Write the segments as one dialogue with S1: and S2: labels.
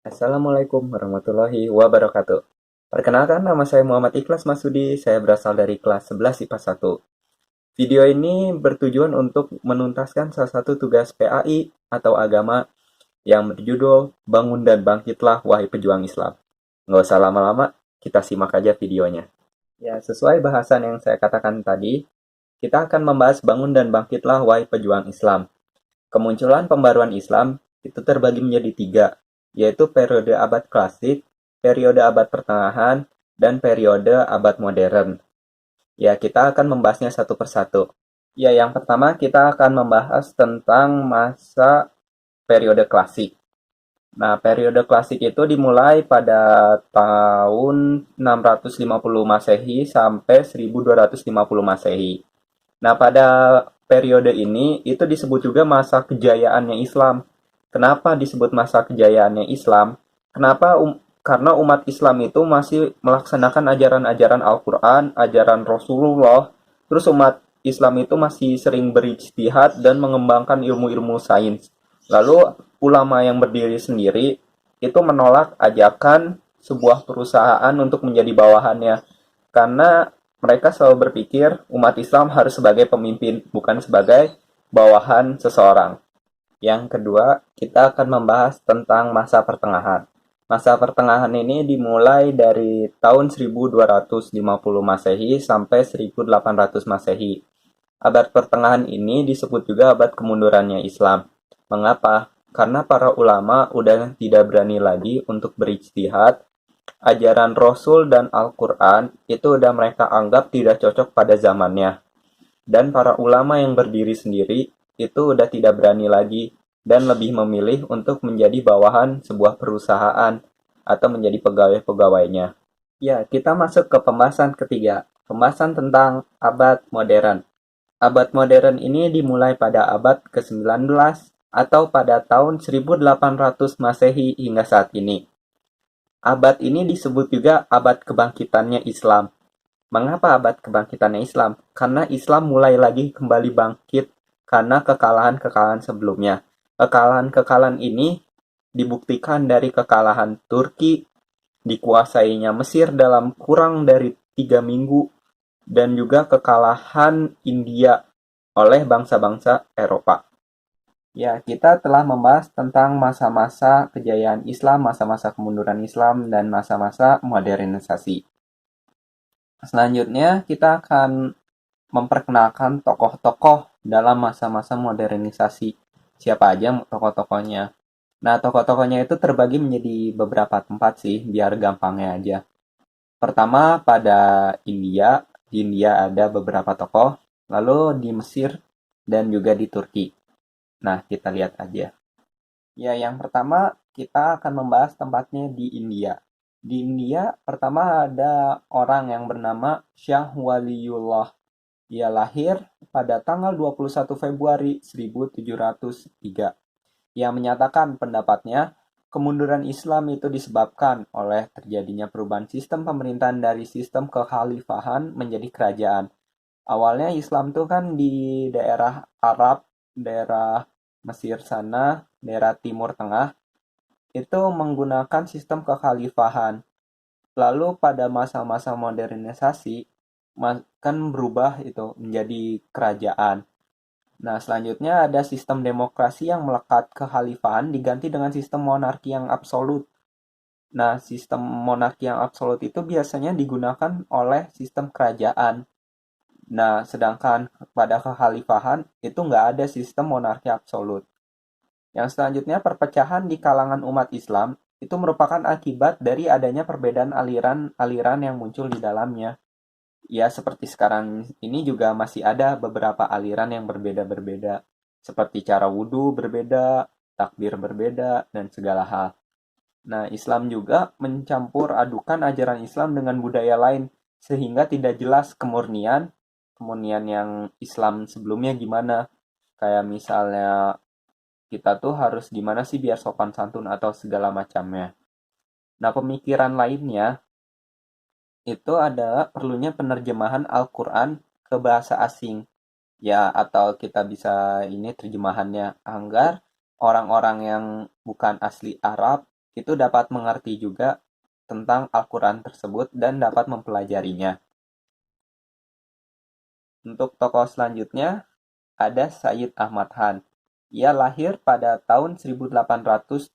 S1: Assalamualaikum warahmatullahi wabarakatuh. Perkenalkan, nama saya Muhammad Ikhlas Masudi. Saya berasal dari kelas 11 IPA 1. Video ini bertujuan untuk menuntaskan salah satu tugas PAI atau agama yang berjudul Bangun dan Bangkitlah Wahai Pejuang Islam. Nggak usah lama-lama, kita simak aja videonya. Ya, sesuai bahasan yang saya katakan tadi, kita akan membahas Bangun dan Bangkitlah Wahai Pejuang Islam. Kemunculan pembaruan Islam itu terbagi menjadi tiga, yaitu periode abad klasik, periode abad pertengahan, dan periode abad modern. Ya, kita akan membahasnya satu persatu. Ya, yang pertama kita akan membahas tentang masa periode klasik. Nah, periode klasik itu dimulai pada tahun 650 Masehi sampai 1250 Masehi. Nah, pada periode ini itu disebut juga masa kejayaannya Islam. Kenapa disebut masa kejayaannya Islam? Kenapa? Karena umat Islam itu masih melaksanakan ajaran-ajaran Al-Quran, ajaran Rasulullah. Terus umat Islam itu masih sering berijtihad dan mengembangkan ilmu-ilmu sains. Lalu ulama yang berdiri sendiri itu menolak ajakan sebuah perusahaan untuk menjadi bawahannya. Karena mereka selalu berpikir umat Islam harus sebagai pemimpin, bukan sebagai bawahan seseorang. Yang kedua, kita akan membahas tentang masa pertengahan. Masa pertengahan ini dimulai dari tahun 1250 Masehi sampai 1800 Masehi. Abad pertengahan ini disebut juga abad kemundurannya Islam. Mengapa? Karena para ulama udah tidak berani lagi untuk berijtihad. Ajaran Rasul dan Al-Quran itu udah mereka anggap tidak cocok pada zamannya. Dan para ulama yang berdiri sendiri itu udah tidak berani lagi dan lebih memilih untuk menjadi bawahan sebuah perusahaan atau menjadi pegawai-pegawainya. Ya, kita masuk ke pembahasan ketiga. Pembahasan tentang abad modern. Abad modern ini dimulai pada abad ke-19 atau pada tahun 1800 Masehi hingga saat ini. Abad ini disebut juga abad kebangkitannya Islam. Mengapa abad kebangkitannya Islam? Karena Islam mulai lagi kembali bangkit karena kekalahan-kekalahan sebelumnya. Kekalahan-kekalahan ini dibuktikan dari kekalahan Turki, dikuasainya Mesir dalam kurang dari 3 minggu, dan juga kekalahan India oleh bangsa-bangsa Eropa. Ya, kita telah membahas tentang masa-masa kejayaan Islam, masa-masa kemunduran Islam, dan masa-masa modernisasi. Selanjutnya, kita akan memperkenalkan tokoh-tokoh dalam masa-masa modernisasi. Siapa aja tokoh-tokohnya? Nah, tokoh-tokohnya itu terbagi menjadi beberapa tempat sih, biar gampangnya aja. Pertama, pada India. Di India ada beberapa tokoh. Lalu di Mesir dan juga di Turki. Nah, kita lihat aja. Ya, yang pertama kita akan membahas tempatnya di India. Di India, pertama ada orang yang bernama Syah Waliullah. Ia lahir pada tanggal 21 Februari 1703. Ia menyatakan pendapatnya, kemunduran Islam itu disebabkan oleh terjadinya perubahan sistem pemerintahan dari sistem kekhalifahan menjadi kerajaan. Awalnya Islam tuh kan di daerah Arab, daerah Mesir sana, daerah Timur Tengah, itu menggunakan sistem kekhalifahan. Lalu pada masa-masa modernisasi, kan berubah itu menjadi kerajaan. Nah, selanjutnya ada sistem demokrasi yang melekat kekhalifahan diganti dengan sistem monarki yang absolut. Nah, sistem monarki yang absolut itu biasanya digunakan oleh sistem kerajaan. Nah, sedangkan pada kekhalifahan itu nggak ada sistem monarki absolut. Yang selanjutnya perpecahan di kalangan umat Islam itu merupakan akibat dari adanya perbedaan aliran-aliran yang muncul di dalamnya. Ya, seperti sekarang ini juga masih ada beberapa aliran yang berbeda-berbeda. Seperti cara wudhu berbeda, takbir berbeda, dan segala hal. Nah, Islam juga mencampur adukan ajaran Islam dengan budaya lain, sehingga tidak jelas kemurnian yang Islam sebelumnya gimana. Kayak misalnya kita tuh harus gimana sih biar sopan santun atau segala macamnya. Nah, pemikiran lainnya itu adalah perlunya penerjemahan Al-Quran ke bahasa asing. Ya, atau kita bisa ini terjemahannya agar orang-orang yang bukan asli Arab itu dapat mengerti juga tentang Al-Quran tersebut dan dapat mempelajarinya. Untuk tokoh selanjutnya ada Sayyid Ahmad Khan. Ia lahir pada tahun 1817.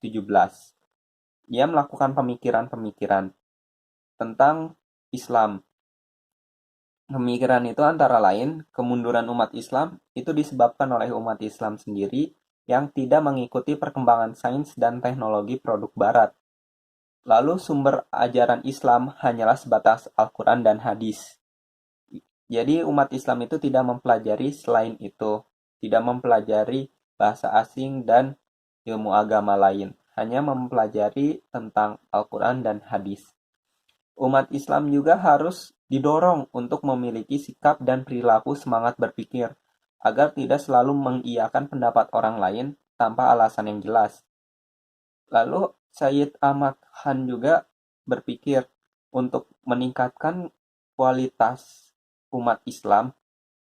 S1: Ia melakukan pemikiran-pemikiran tentang Islam. Pemikiran itu antara lain, kemunduran umat Islam itu disebabkan oleh umat Islam sendiri yang tidak mengikuti perkembangan sains dan teknologi produk Barat. Lalu sumber ajaran Islam hanyalah sebatas Al-Quran dan hadis. Jadi umat Islam itu tidak mempelajari selain itu, tidak mempelajari bahasa asing dan ilmu agama lain, hanya mempelajari tentang Al-Quran dan hadis. Umat Islam juga harus didorong untuk memiliki sikap dan perilaku semangat berpikir, agar tidak selalu mengiyakan pendapat orang lain tanpa alasan yang jelas. Lalu Sayyid Ahmad Khan juga berpikir untuk meningkatkan kualitas umat Islam,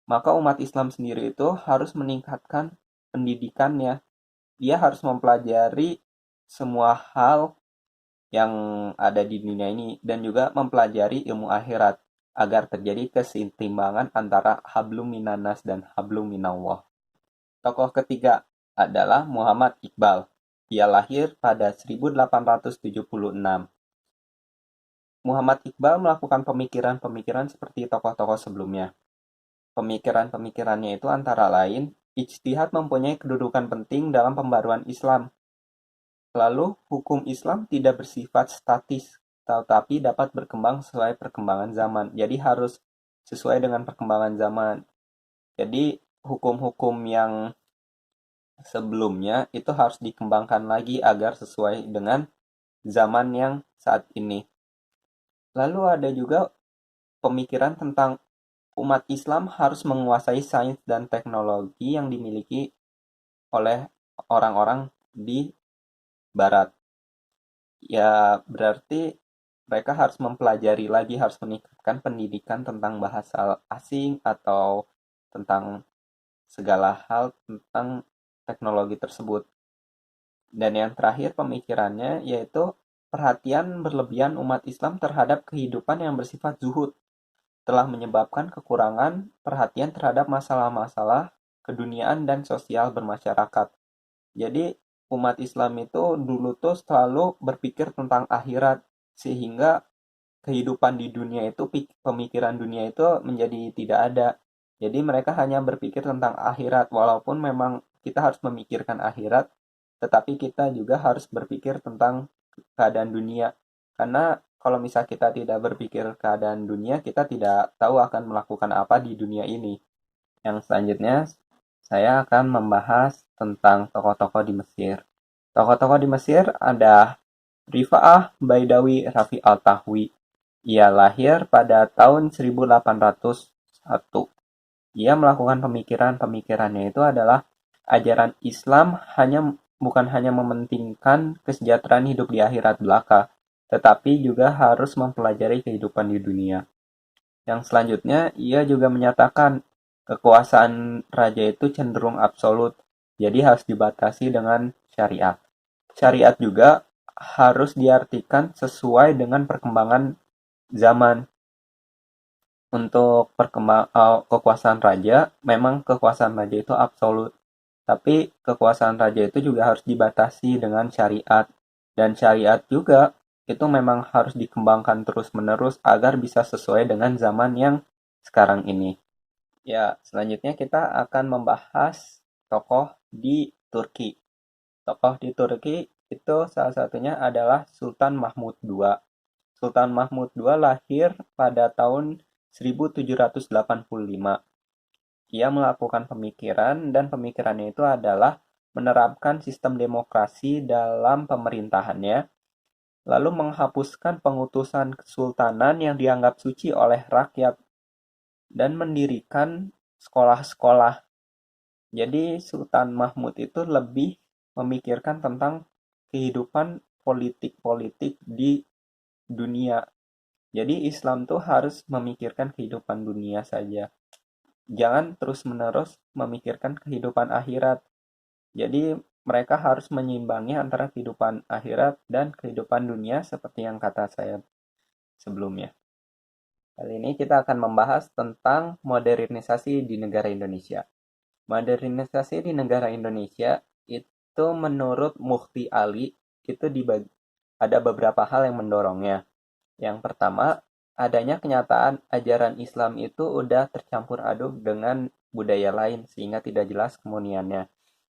S1: maka umat Islam sendiri itu harus meningkatkan pendidikannya. Dia harus mempelajari semua hal yang ada di dunia ini dan juga mempelajari ilmu akhirat agar terjadi keseimbangan antara hablum minanas dan hablum minallah. Tokoh ketiga adalah Muhammad Iqbal. Ia lahir pada 1876. Muhammad Iqbal melakukan pemikiran-pemikiran seperti tokoh-tokoh sebelumnya. Pemikiran-pemikirannya itu antara lain, ijtihad mempunyai kedudukan penting dalam pembaruan Islam. Lalu, hukum Islam tidak bersifat statis, tetapi dapat berkembang sesuai perkembangan zaman. Jadi harus sesuai dengan perkembangan zaman. Jadi, hukum-hukum yang sebelumnya itu harus dikembangkan lagi agar sesuai dengan zaman yang saat ini. Lalu ada juga pemikiran tentang umat Islam harus menguasai sains dan teknologi yang dimiliki oleh orang-orang di Barat. Ya, berarti mereka harus mempelajari lagi, harus meningkatkan pendidikan tentang bahasa asing atau tentang segala hal tentang teknologi tersebut. Dan yang terakhir pemikirannya yaitu perhatian berlebihan umat Islam terhadap kehidupan yang bersifat zuhud telah menyebabkan kekurangan perhatian terhadap masalah-masalah keduniaan dan sosial bermasyarakat. Jadi umat Islam itu dulu tuh selalu berpikir tentang akhirat sehingga kehidupan di dunia itu, pemikiran dunia itu menjadi tidak ada. Jadi mereka hanya berpikir tentang akhirat, walaupun memang kita harus memikirkan akhirat, tetapi kita juga harus berpikir tentang keadaan dunia. Karena kalau misal kita tidak berpikir keadaan dunia, kita tidak tahu akan melakukan apa di dunia ini. Yang selanjutnya, saya akan membahas tentang tokoh-tokoh di Mesir. Tokoh-tokoh di Mesir ada Rifa'ah Baidawi Rafi Al-Tahwi. Ia lahir pada tahun 1801. Ia melakukan pemikirannya itu adalah ajaran Islam bukan hanya mementingkan kesejahteraan hidup di akhirat belaka, tetapi juga harus mempelajari kehidupan di dunia. Yang selanjutnya, ia juga menyatakan kekuasaan raja itu cenderung absolut, jadi harus dibatasi dengan syariat. Syariat juga harus diartikan sesuai dengan perkembangan zaman. Untuk kekuasaan raja, memang kekuasaan raja itu absolut, tapi kekuasaan raja itu juga harus dibatasi dengan syariat, dan syariat juga itu memang harus dikembangkan terus-menerus agar bisa sesuai dengan zaman yang sekarang ini. Ya, selanjutnya kita akan membahas tokoh di Turki. Tokoh di Turki itu salah satunya adalah Sultan Mahmud II. Sultan Mahmud II lahir pada tahun 1785. Ia melakukan pemikiran dan pemikirannya itu adalah menerapkan sistem demokrasi dalam pemerintahannya, lalu menghapuskan pengutusan kesultanan yang dianggap suci oleh rakyat, dan mendirikan sekolah-sekolah. Jadi Sultan Mahmud itu lebih memikirkan tentang kehidupan politik-politik di dunia. Jadi Islam tuh harus memikirkan kehidupan dunia saja. Jangan terus-menerus memikirkan kehidupan akhirat. Jadi mereka harus menyeimbangi antara kehidupan akhirat dan kehidupan dunia seperti yang kata saya sebelumnya. Kali ini kita akan membahas tentang modernisasi di negara Indonesia. Modernisasi di negara Indonesia itu menurut Mufti Ali itu ada beberapa hal yang mendorongnya. Yang pertama, adanya kenyataan ajaran Islam itu udah tercampur aduk dengan budaya lain sehingga tidak jelas kemuniannya.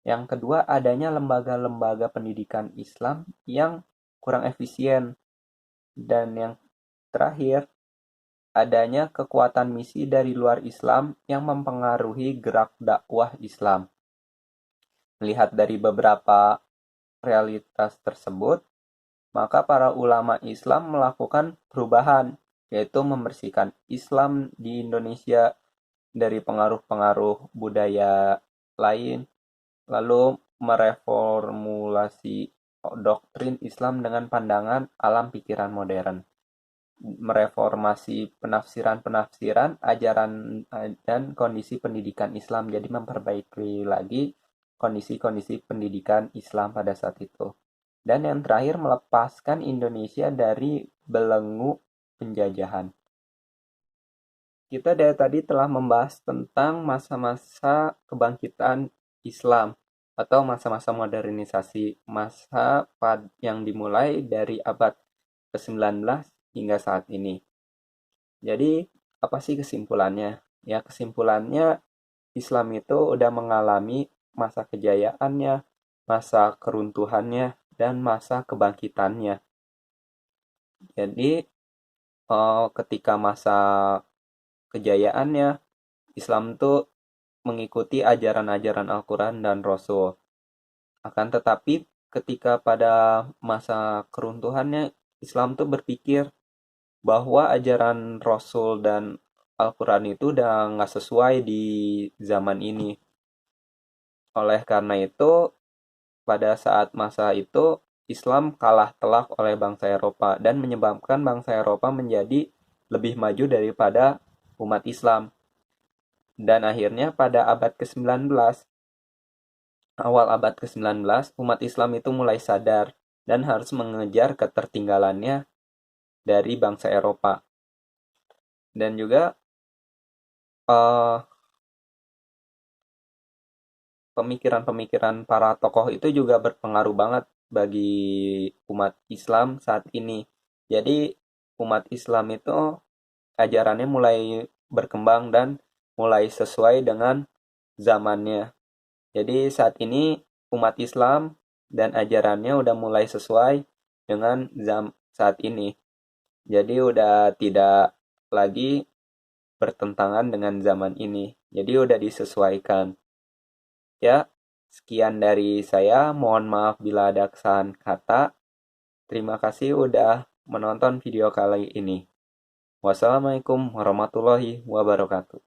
S1: Yang kedua, adanya lembaga-lembaga pendidikan Islam yang kurang efisien. Dan yang terakhir, adanya kekuatan misi dari luar Islam yang mempengaruhi gerak dakwah Islam. Melihat dari beberapa realitas tersebut, maka para ulama Islam melakukan perubahan, yaitu membersihkan Islam di Indonesia dari pengaruh-pengaruh budaya lain, lalu mereformulasi doktrin Islam dengan pandangan alam pikiran modern, mereformasi penafsiran-penafsiran ajaran dan kondisi pendidikan Islam, jadi memperbaiki lagi kondisi-kondisi pendidikan Islam pada saat itu. Dan yang terakhir, melepaskan Indonesia dari belenggu penjajahan. Kita dari tadi telah membahas tentang masa-masa kebangkitan Islam atau masa-masa modernisasi, masa yang dimulai dari abad ke-19 hingga saat ini. Jadi, apa sih kesimpulannya? Ya, kesimpulannya Islam itu udah mengalami masa kejayaannya, masa keruntuhannya, dan masa kebangkitannya. Jadi, ketika masa kejayaannya, Islam itu mengikuti ajaran-ajaran Al-Quran dan Rasul. Akan tetapi, ketika pada masa keruntuhannya, Islam tuh berpikir bahwa ajaran Rasul dan Al-Quran itu udah nggak sesuai di zaman ini. Oleh karena itu, pada saat masa itu, Islam kalah telak oleh bangsa Eropa dan menyebabkan bangsa Eropa menjadi lebih maju daripada umat Islam. Dan akhirnya pada abad ke-19, awal abad ke-19, umat Islam itu mulai sadar dan harus mengejar ketertinggalannya dari bangsa Eropa. Dan juga pemikiran-pemikiran para tokoh itu juga berpengaruh banget bagi umat Islam saat ini. Jadi umat Islam itu ajarannya mulai berkembang dan mulai sesuai dengan zamannya. Jadi saat ini umat Islam dan ajarannya udah mulai sesuai dengan saat ini. Jadi udah tidak lagi bertentangan dengan zaman ini. Jadi udah disesuaikan. Ya, sekian dari saya. Mohon maaf bila ada kesalahan kata. Terima kasih udah menonton video kali ini. Wassalamualaikum warahmatullahi wabarakatuh.